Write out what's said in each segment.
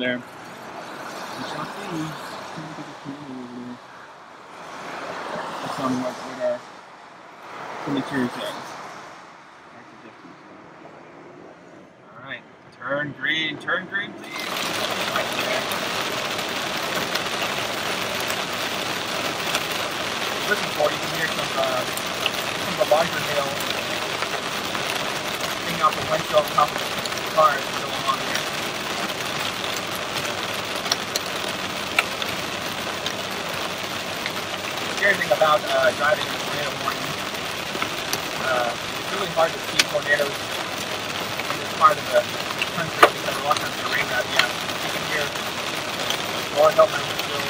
there. We shall see. That's on what radar signature says. Alright, turn green, please. Right there. Listen for you can hear some of the larger hail hanging out the windshield on top of the car as we go along here. The scary thing about driving in the tornado warning, it's really hard to see tornadoes in this part of the country because a lot of times the rain out. Yeah, you can hear Lord help my windshield,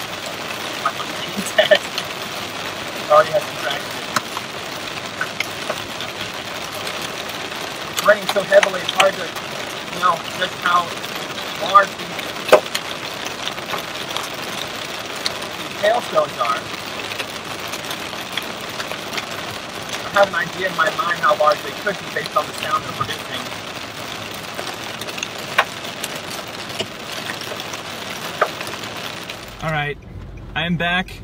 my fucking test. It already has some traction. It's raining so heavily, it's hard to know just how large these hailstones are. I have an idea in my mind how large they could be based on the sound they're producing. Alright, I am back,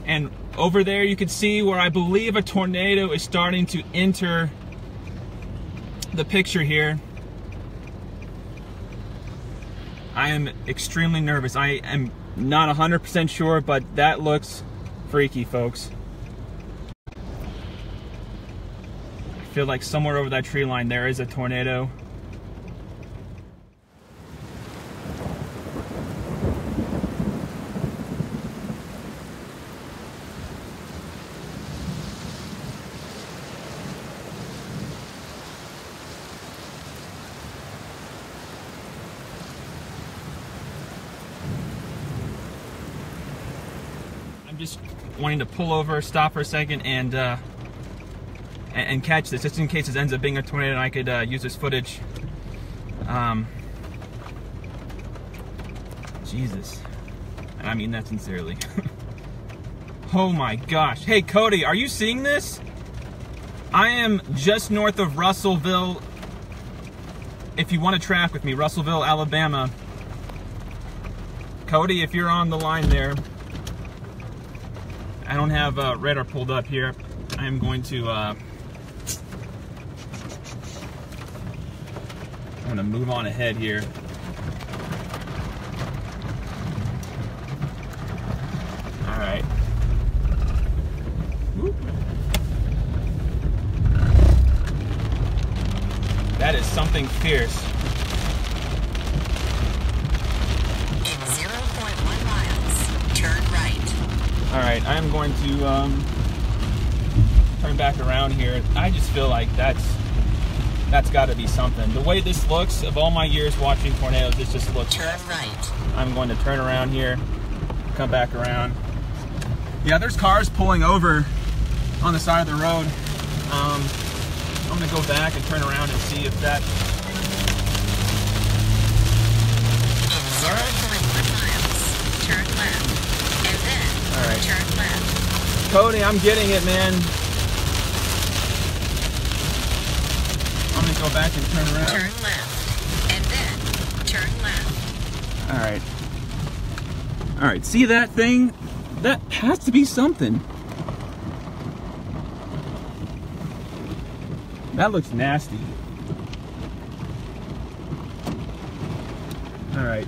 and over there you can see where I believe a tornado is starting to enter the picture here. I am extremely nervous. I am not 100% sure, but that looks freaky, folks. I feel like somewhere over that tree line there is a tornado. I'm just wanting to pull over, stop for a second, and catch this, just in case this ends up being a tornado and I could use this footage. Jesus. And I mean that sincerely. Oh my gosh. Hey Cody, are you seeing this? I am just north of Russellville. If you want to track with me, Russellville, Alabama. Cody, if you're on the line there, I don't have radar pulled up here. I am going to I'm going to move on ahead here. All right. Whoop. That is something fierce. In 0.1 miles, turn right. All right, I am going to turn back around here. I just feel like that's got to be something. The way this looks, of all my years watching tornadoes, this just looks. Turn right. I'm going to turn around here, come back around. Yeah, there's cars pulling over on the side of the road. I'm going to go back and turn around and see if that. In 0.1 miles, turn left. And then all right. Turn left. Cody, I'm getting it, man. I'm going to go back and turn around. Turn left. And then turn left. All right. All right, see that thing? That has to be something. That looks nasty. All right.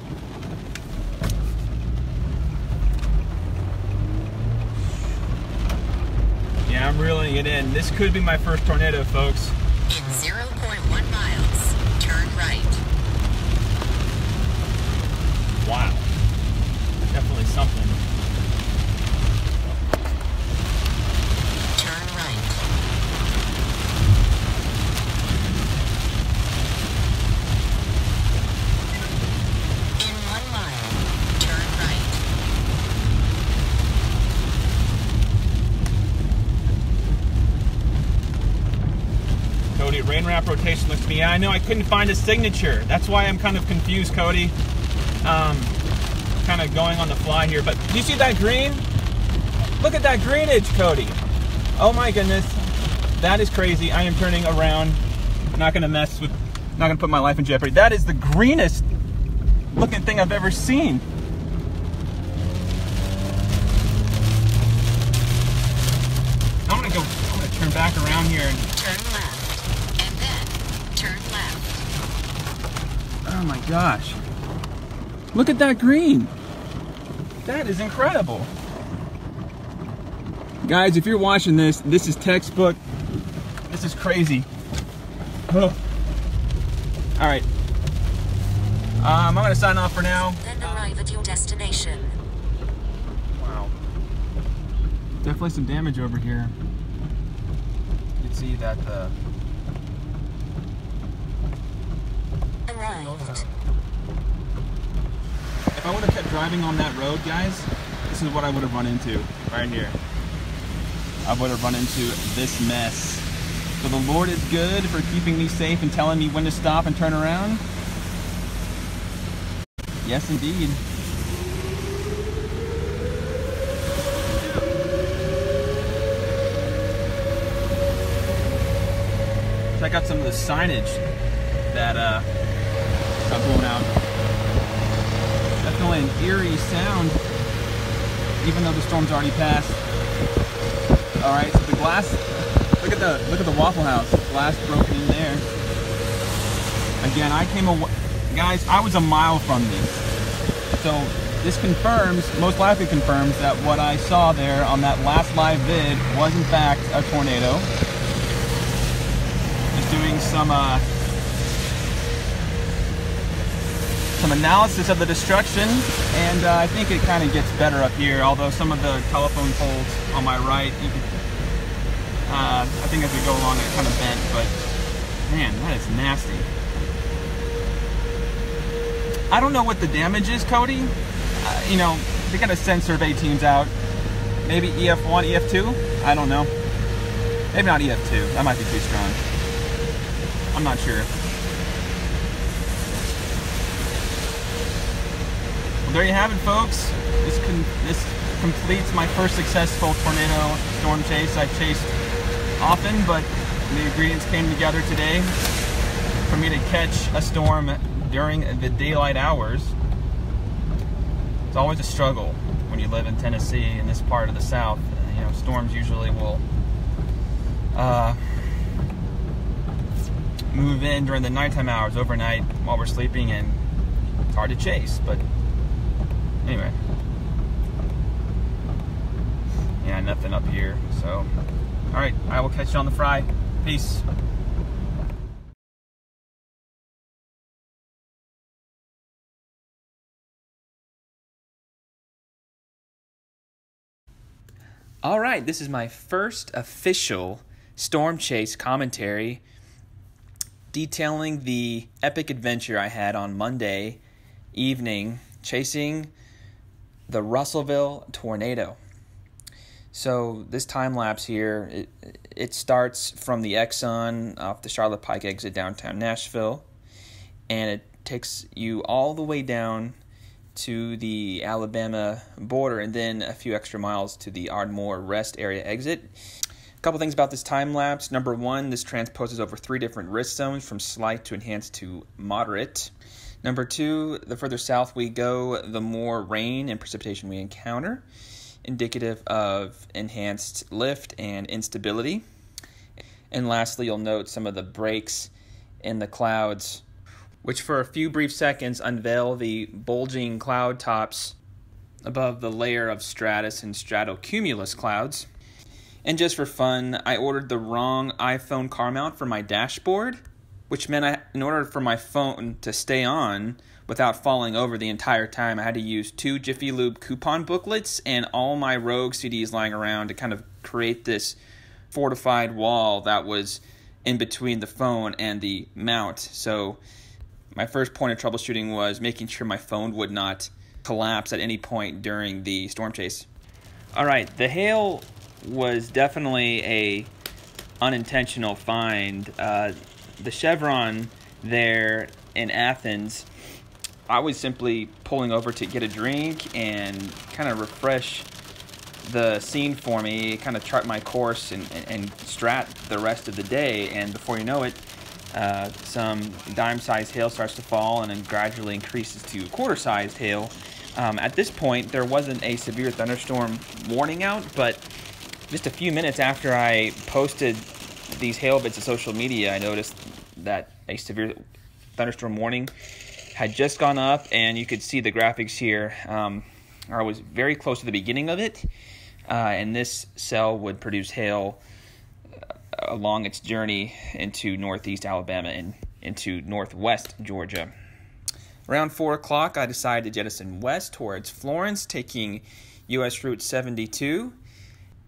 Yeah, I'm reeling it in. This could be my first tornado, folks. In 0.1 miles, turn right. Wow. Definitely something. Turn right. In 1 mile, turn right. Cody, rain wrap rotation looks to me. Yeah, I know I couldn't find a signature. That's why I'm kind of confused, Cody. Kind of going on the fly here, but do you see that green? Look at that greenage, Cody. Oh my goodness, that is crazy. I am turning around. Not gonna mess with, not gonna put my life in jeopardy. That is the greenest looking thing I've ever seen. I'm gonna turn back around here and turn left, and then turn left. oh my gosh. Look at that green. That is incredible. Guys, if you're watching this, this is textbook. This is crazy. Oh. All right. I'm gonna sign off for now. Then arrive at your destination. Wow. Definitely some damage over here. You can see that the... Arrived. If I would have kept driving on that road, guys, this is what I would have run into right here. I would have run into this mess. So the Lord is good for keeping me safe and telling me when to stop and turn around. Yes, indeed. Check out some of the signage that got blown out. Definitely an eerie sound, even though the storm's already passed. All right, so the glass. Look at the Waffle House. Glass broken in there. Again, guys, I was a mile from this. So this confirms, most likely confirms, that what I saw there on that last live vid was in fact a tornado. Just doing some analysis of the destruction, and I think it kind of gets better up here, although some of the telephone poles on my right, you can, I think as we go along it kind of bent, but man, that is nasty. I don't know what the damage is, Cody. You know, they gotta send survey teams out. Maybe EF1, EF2? I don't know. Maybe not EF2. That might be too strong. I'm not sure. Well, there you have it, folks. This completes my first successful tornado storm chase. I've chased often, but the ingredients came together today for me to catch a storm during the daylight hours. It's always a struggle when you live in Tennessee, in this part of the South. You know, storms usually will move in during the nighttime hours, overnight, while we're sleeping, and it's hard to chase. But anyway, yeah, nothing up here. So, all right, I will catch you on the fry. Peace. All right, this is my first official storm chase commentary detailing the epic adventure I had on Monday evening chasing the Russellville tornado. So this time lapse here, it starts from the Exxon off the Charlotte Pike exit downtown Nashville, and it takes you all the way down to the Alabama border and then a few extra miles to the Ardmore Rest area exit. A couple things about this time lapse. Number one, this transposes over 3 different risk zones from slight to enhanced to moderate. Number two, the further south we go, the more rain and precipitation we encounter, indicative of enhanced lift and instability. And lastly, you'll note some of the breaks in the clouds, which for a few brief seconds unveil the bulging cloud tops above the layer of stratus and stratocumulus clouds. And just for fun, I ordered the wrong iPhone car mount for my dashboard, which meant in order for my phone to stay on without falling over the entire time, I had to use 2 Jiffy Lube coupon booklets and all my Rogue CDs lying around to kind of create this fortified wall that was in between the phone and the mount. So my first point of troubleshooting was making sure my phone would not collapse at any point during the storm chase. All right, the hail was definitely a unintentional find. The Chevron there in Athens, I was simply pulling over to get a drink and kind of refresh the scene for me, kind of chart my course and strat the rest of the day. And before you know it, some dime-sized hail starts to fall and then gradually increases to quarter-sized hail. At this point, there wasn't a severe thunderstorm warning out, but just a few minutes after I posted these hail bits to social media, I noticed that a severe thunderstorm warning had just gone up, and you could see the graphics here. I was very close to the beginning of it, and this cell would produce hail along its journey into northeast Alabama and into northwest Georgia. Around 4 o'clock, I decided to jettison west towards Florence, taking U.S. Route 72.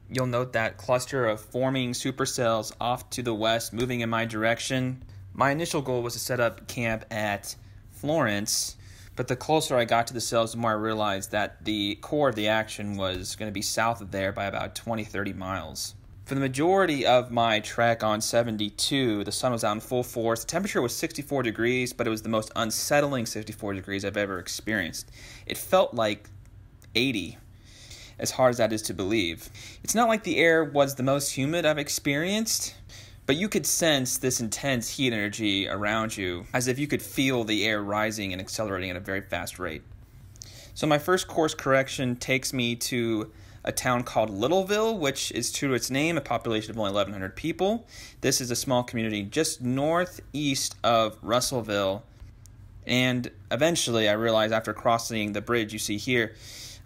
You'll note that cluster of forming supercells off to the west, moving in my direction. My initial goal was to set up camp at Florence, but the closer I got to the cells, the more I realized that the core of the action was going to be south of there by about 20-30 miles. For the majority of my trek on 72, the sun was out in full force. The temperature was 64 degrees, but it was the most unsettling 64 degrees I've ever experienced. It felt like 80, as hard as that is to believe. It's not like the air was the most humid I've experienced, but you could sense this intense heat energy around you, as if you could feel the air rising and accelerating at a very fast rate. So my first course correction takes me to a town called Littleville, which is true to its name, a population of only 1,100 people. This is a small community just northeast of Russellville. And eventually I realized, after crossing the bridge you see here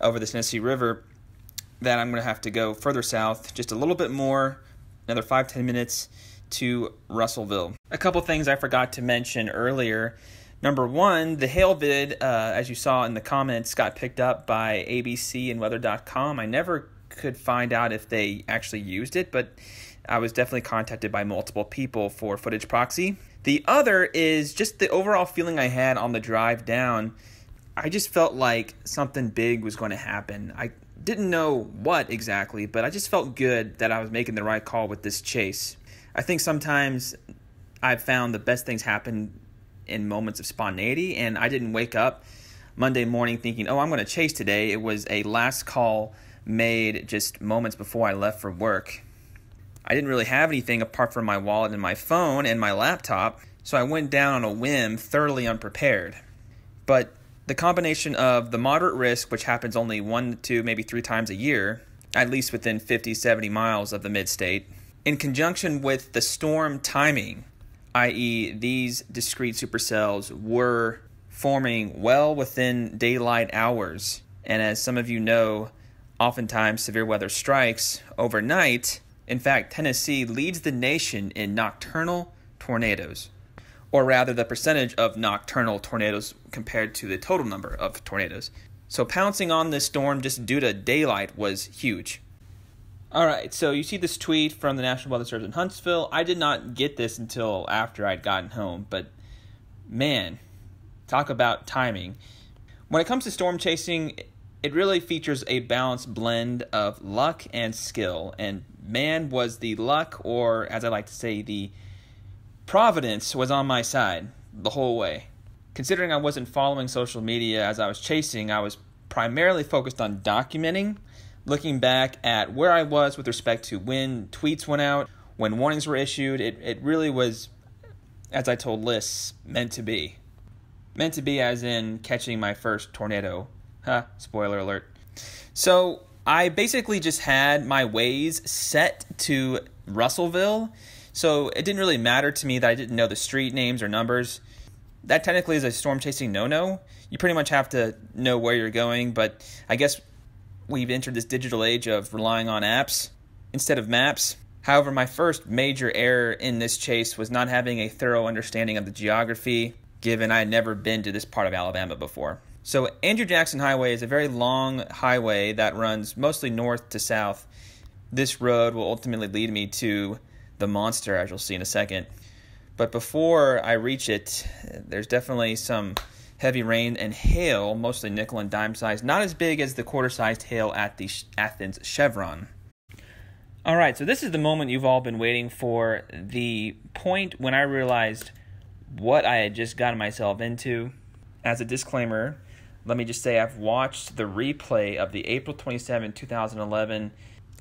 over the Tennessee River, that I'm going to have to go further south, just a little bit more, another 5-10 minutes to Russellville. A couple things I forgot to mention earlier. Number one, the hail vid, as you saw in the comments, got picked up by ABC and weather.com. I never could find out if they actually used it, but I was definitely contacted by multiple people for footage proxy. The other is just the overall feeling I had on the drive down. I just felt like something big was going to happen. I didn't know what exactly, but I just felt good that I was making the right call with this chase. I think sometimes I've found the best things happen in moments of spontaneity, and I didn't wake up Monday morning thinking, oh, I'm going to chase today. It was a last call made just moments before I left for work. I didn't really have anything apart from my wallet and my phone and my laptop, so I went down on a whim, thoroughly unprepared. But the combination of the moderate risk, which happens only 1 to maybe 3 times a year, at least within 50-70 miles of the mid-state, in conjunction with the storm timing, i.e. these discrete supercells were forming well within daylight hours. And as some of you know, oftentimes severe weather strikes overnight. In fact, Tennessee leads the nation in nocturnal tornadoes, or rather the percentage of nocturnal tornadoes compared to the total number of tornadoes. So pouncing on this storm just due to daylight was huge. Alright, so you see this tweet from the National Weather Service in Huntsville. I did not get this until after I'd gotten home, but man, talk about timing. When it comes to storm chasing, it really features a balanced blend of luck and skill. And man, was the luck, or as I like to say, the providence was on my side the whole way. Considering I wasn't following social media as I was chasing, I was primarily focused on documenting, looking back at where I was with respect to when tweets went out, when warnings were issued. It really was, as I told lists, meant to be. Meant to be as in catching my first tornado. Spoiler alert. So I basically just had my Waze set to Russellville, so it didn't really matter to me that I didn't know the street names or numbers. That technically is a storm chasing no-no. You pretty much have to know where you're going, but I guess we've entered this digital age of relying on apps instead of maps. However, my first major error in this chase was not having a thorough understanding of the geography, given I had never been to this part of Alabama before. So Andrew Jackson Highway is a very long highway that runs mostly north to south. This road will ultimately lead me to the monster, as you'll see in a second. But before I reach it, there's definitely some heavy rain and hail, mostly nickel and dime size, not as big as the quarter-sized hail at the Athens Chevron. Alright, so this is the moment you've all been waiting for, the point when I realized what I had just gotten myself into. As a disclaimer, let me just say I've watched the replay of the April 27, 2011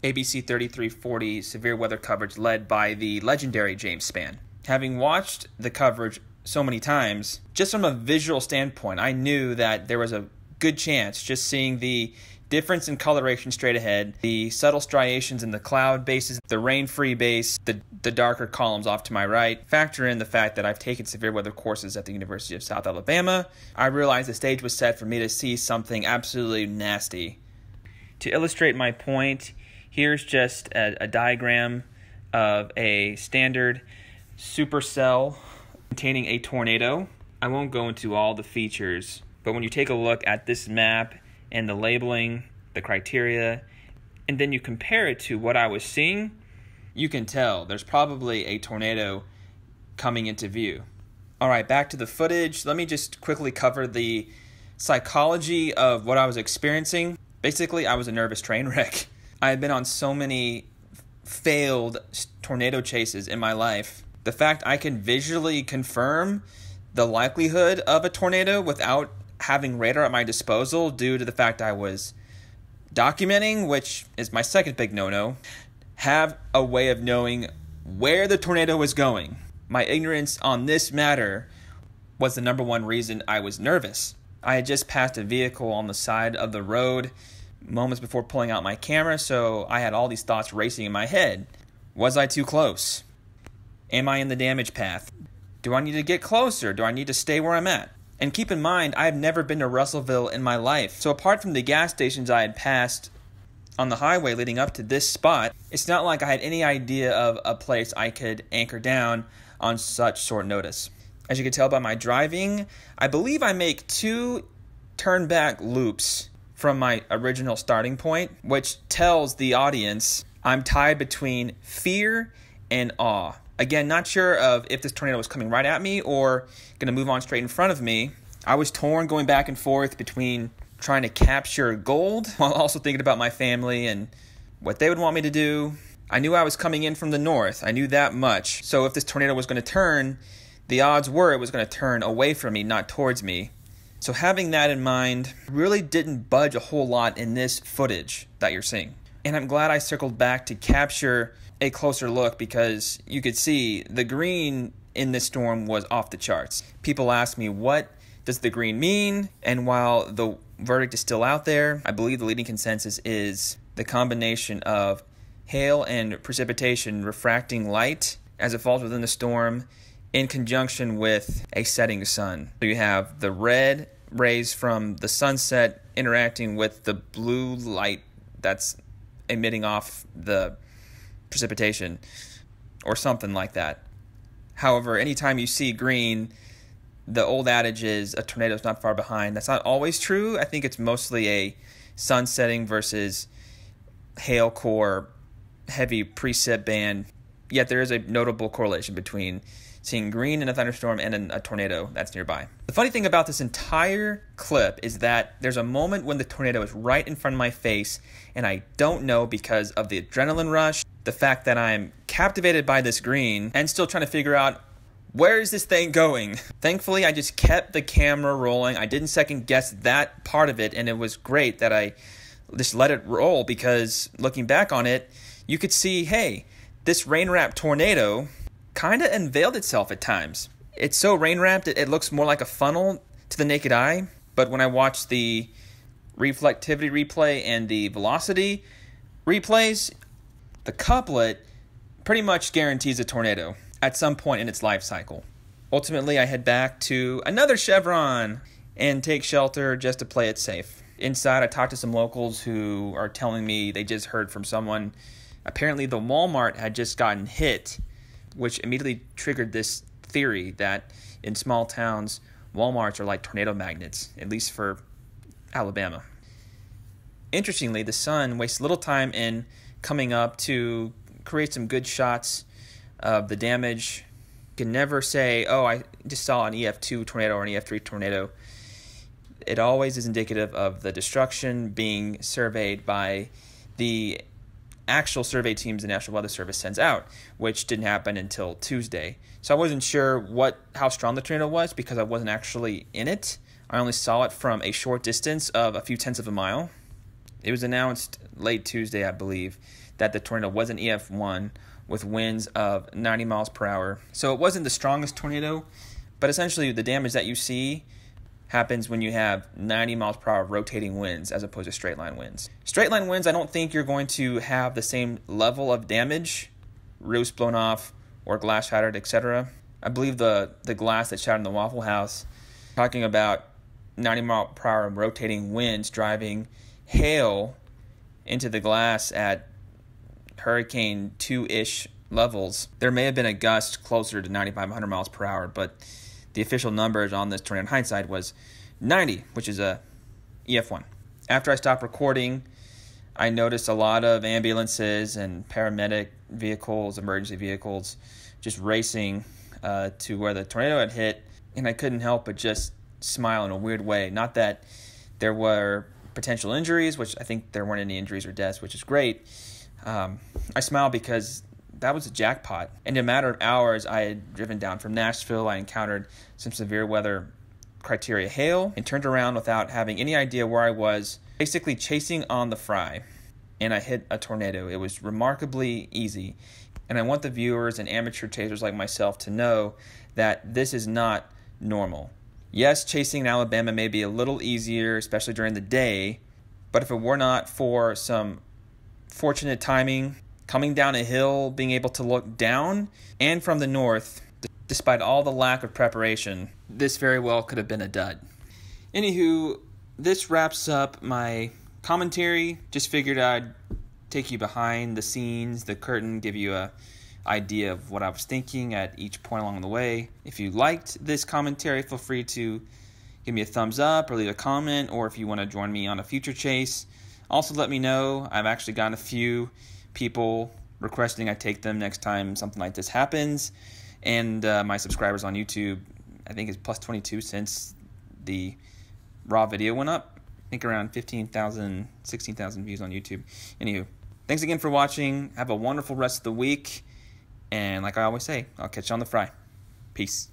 ABC 3340 severe weather coverage led by the legendary James Spann. Having watched the coverage so many times, just from a visual standpoint, I knew that there was a good chance, just seeing the difference in coloration straight ahead, the subtle striations in the cloud bases, the rain-free base, the darker columns off to my right, factor in the fact that I've taken severe weather courses at the University of South Alabama, I realized the stage was set for me to see something absolutely nasty. To illustrate my point, here's just a diagram of a standard supercell containing a tornado. I won't go into all the features, but when you take a look at this map and the labeling, the criteria, and then you compare it to what I was seeing, you can tell there's probably a tornado coming into view. All right, back to the footage. Let me just quickly cover the psychology of what I was experiencing. Basically, I was a nervous train wreck. I had been on so many failed tornado chases in my life. The fact I can visually confirm the likelihood of a tornado without having radar at my disposal due to the fact I was documenting, which is my second big no-no, have a way of knowing where the tornado was going. My ignorance on this matter was the number one reason I was nervous. I had just passed a vehicle on the side of the road moments before pulling out my camera, so I had all these thoughts racing in my head. Was I too close? Am I in the damage path? Do I need to get closer? Do I need to stay where I'm at? And keep in mind, I've never been to Russellville in my life. So apart from the gas stations I had passed on the highway leading up to this spot, it's not like I had any idea of a place I could anchor down on such short notice. As you can tell by my driving, I believe I make 2 turn back loops from my original starting point, which tells the audience I'm tied between fear and awe. Again, not sure of if this tornado was coming right at me or going to move on straight in front of me. I was torn going back and forth between trying to capture gold while also thinking about my family and what they would want me to do. I knew I was coming in from the north. I knew that much. So if this tornado was going to turn, the odds were it was going to turn away from me, not towards me. So having that in mind, really didn't budge a whole lot in this footage that you're seeing. And I'm glad I circled back to capture a closer look because you could see the green in this storm was off the charts. People ask me, what does the green mean? And while the verdict is still out there, I believe the leading consensus is the combination of hail and precipitation refracting light as it falls within the storm in conjunction with a setting sun. So you have the red rays from the sunset interacting with the blue light that's emitting off the precipitation or something like that. However, anytime you see green, the old adage is a tornado is not far behind. That's not always true. I think it's mostly a sun setting versus hail core heavy precip band. Yet there is a notable correlation between seeing green in a thunderstorm and a tornado that's nearby. The funny thing about this entire clip is that there's a moment when the tornado is right in front of my face and I don't know because of the adrenaline rush, the fact that I'm captivated by this green and still trying to figure out where is this thing going. Thankfully, I just kept the camera rolling. I didn't second guess that part of it, and it was great that I just let it roll because looking back on it, you could see, hey, this rain-wrapped tornado kind of unveiled itself at times. It's so rain-wrapped, it looks more like a funnel to the naked eye, but when I watch the reflectivity replay and the velocity replays, the couplet pretty much guarantees a tornado at some point in its life cycle. Ultimately, I head back to another Chevron and take shelter just to play it safe. Inside, I talked to some locals who are telling me they just heard from someone. Apparently, the Walmart had just gotten hit, which immediately triggered this theory that in small towns, Walmarts are like tornado magnets, at least for Alabama. Interestingly, the sun wastes little time in coming up to create some good shots of the damage. You can never say, oh, I just saw an EF2 tornado or an EF3 tornado. It always is indicative of the destruction being surveyed by the actual survey teams the National Weather Service sends out, which didn't happen until Tuesday. So I wasn't sure how strong the tornado was because I wasn't actually in it. I only saw it from a short distance of a few tenths of a mile. It was announced late Tuesday, I believe, that the tornado was an EF1 with winds of 90 miles per hour. So it wasn't the strongest tornado, but essentially the damage that you see happens when you have 90 miles per hour rotating winds as opposed to straight line winds. Straight line winds, I don't think you're going to have the same level of damage, roofs blown off or glass shattered, etc. I believe the glass that shattered in the Waffle House, talking about 90 mile per hour rotating winds driving hail into the glass at Hurricane 2-ish levels. There may have been a gust closer to 9,500 miles per hour, but the official numbers on this tornado in hindsight was 90, which is a EF1. After I stopped recording, I noticed a lot of ambulances and paramedic vehicles, emergency vehicles, just racing to where the tornado had hit, and I couldn't help but just smile in a weird way. Not that there were potential injuries, which I think there weren't any injuries or deaths, which is great. I smiled because that was a jackpot. In a matter of hours, I had driven down from Nashville. I encountered some severe weather criteria hail and turned around without having any idea where I was, basically chasing on the fry, and I hit a tornado. It was remarkably easy, and I want the viewers and amateur chasers like myself to know that this is not normal. Yes, chasing in Alabama may be a little easier, especially during the day, but if it were not for some fortunate timing, coming down a hill, being able to look down and from the north, despite all the lack of preparation, this very well could have been a dud. Anywho, this wraps up my commentary. Just figured I'd take you behind the scenes, the curtain, give you a idea of what I was thinking at each point along the way. If you liked this commentary, feel free to give me a thumbs up or leave a comment, or if you want to join me on a future chase, also let me know. I've actually gotten a few people requesting I take them next time something like this happens, and my subscribers on YouTube, I think, is plus 22 since the raw video went up. I think around 15,000, 16,000 views on YouTube. Anywho, thanks again for watching. Have a wonderful rest of the week, and like I always say, I'll catch you on the fry. Peace.